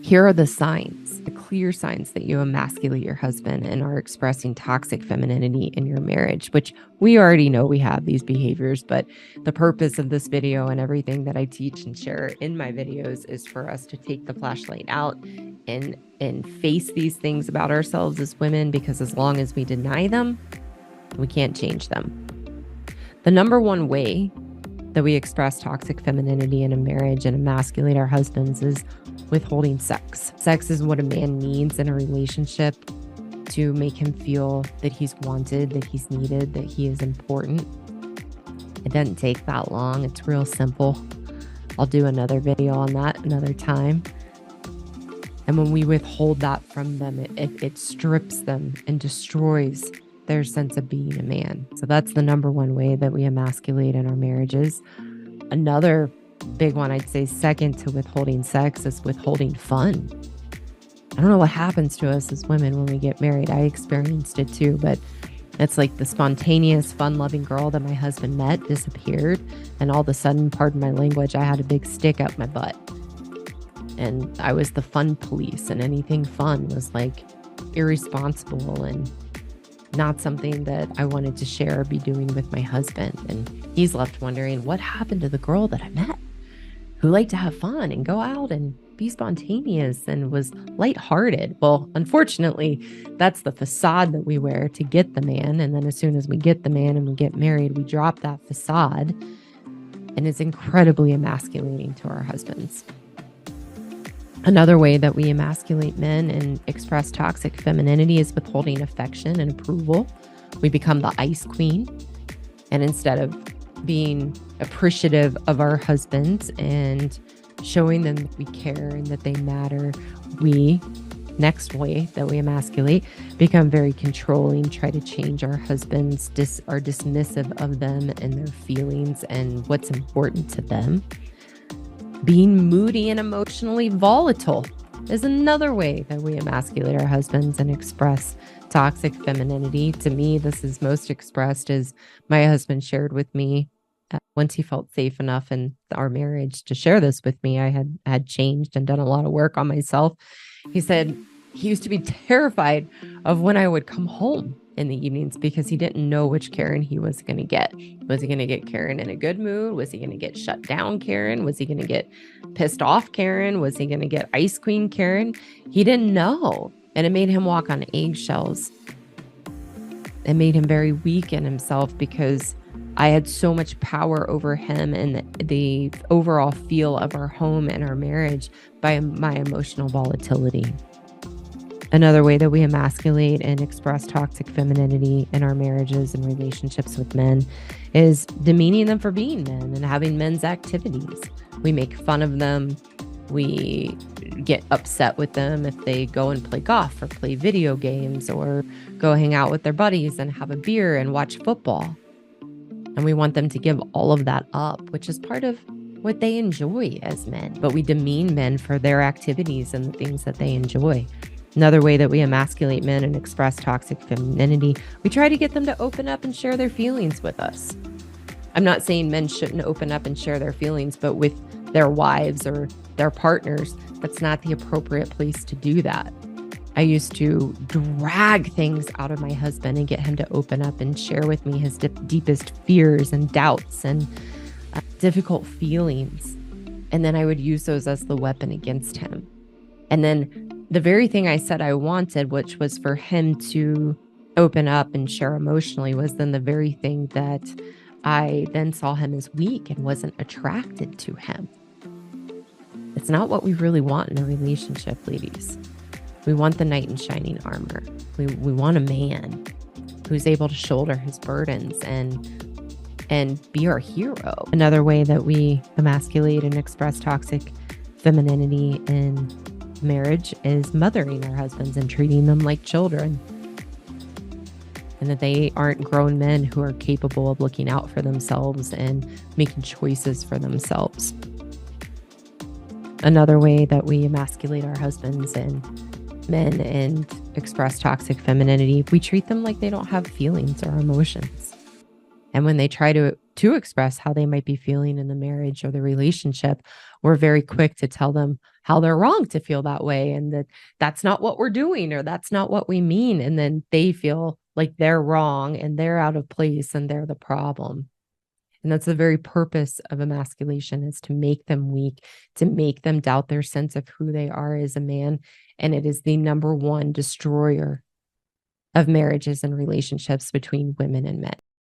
Here are the signs, the clear signs that you emasculate your husband and are expressing toxic femininity in your marriage, which we already know we have these behaviors, but the purpose of this video and everything that I teach and share in my videos is for us to take the flashlight out and face these things about ourselves as women, because as long as we deny them, we can't change them. The number one way that we express toxic femininity in a marriage and emasculate our husbands is withholding sex. Sex is what a man needs in a relationship to make him feel that he's wanted, that he's needed, that he is important. It doesn't take that long. It's real simple. I'll do another video on that another time. And when we withhold that from them, it strips them and destroys their sense of being a man. So that's the number one way that we emasculate in our marriages. Another big one, I'd say second to withholding sex, is withholding fun. I don't know what happens to us as women when we get married. I experienced it too, but it's like the spontaneous, fun-loving girl that my husband met disappeared. And all of a sudden, pardon my language, I had a big stick up my butt. And I was the fun police, and anything fun was like irresponsible and not something that I wanted to share or be doing with my husband. And he's left wondering, what happened to the girl that I met who liked to have fun and go out and be spontaneous and was lighthearted? Well, unfortunately, that's the facade that we wear to get the man. And then as soon as we get the man and we get married, we drop that facade, and it's incredibly emasculating to our husbands. Another way that we emasculate men and express toxic femininity is withholding affection and approval. We become the ice queen. And instead of being appreciative of our husbands and showing them that we care and that they matter, we, next way that we emasculate, become very controlling, try to change our husbands, are dismissive of them and their feelings and what's important to them. Being moody and emotionally volatile is another way that we emasculate our husbands and express toxic femininity. To me, this is most expressed as my husband shared with me once he felt safe enough in our marriage to share this with me. I had changed and done a lot of work on myself. He said he used to be terrified of when I would come home in the evenings because he didn't know which Karen he was going to get. Was he going to get Karen in a good mood? Was he going to get shut down Karen? Was he going to get pissed off Karen? Was he going to get ice queen Karen? He didn't know. And it made him walk on eggshells. It made him very weak in himself because I had so much power over him and the overall feel of our home and our marriage by my emotional volatility. Another way that we emasculate and express toxic femininity in our marriages and relationships with men is demeaning them for being men and having men's activities. We make fun of them. We get upset with them if they go and play golf or play video games or go hang out with their buddies and have a beer and watch football. And we want them to give all of that up, which is part of what they enjoy as men. But we demean men for their activities and the things that they enjoy. Another way that we emasculate men and express toxic femininity, we try to get them to open up and share their feelings with us. I'm not saying men shouldn't open up and share their feelings, but with their wives or their partners, that's not the appropriate place to do that. I used to drag things out of my husband and get him to open up and share with me his deepest fears and doubts and difficult feelings. And then I would use those as the weapon against him. And then the very thing I said I wanted, which was for him to open up and share emotionally, was then the very thing that I then saw him as weak and wasn't attracted to him. It's not what we really want in a relationship, ladies. We want the knight in shining armor. We want a man who's able to shoulder his burdens and be our hero. Another way that we emasculate and express toxic femininity in marriage is mothering our husbands and treating them like children. And that they aren't grown men who are capable of looking out for themselves and making choices for themselves. Another way that we emasculate our husbands and men and express toxic femininity, we treat them like they don't have feelings or emotions. And when they try to express how they might be feeling in the marriage or the relationship, we're very quick to tell them, how they're wrong to feel that way and that that's not what we're doing or that's not what we mean. And then they feel like they're wrong and they're out of place and they're the problem. And that's the very purpose of emasculation, is to make them weak, to make them doubt their sense of who they are as a man. And it is the number one destroyer of marriages and relationships between women and men.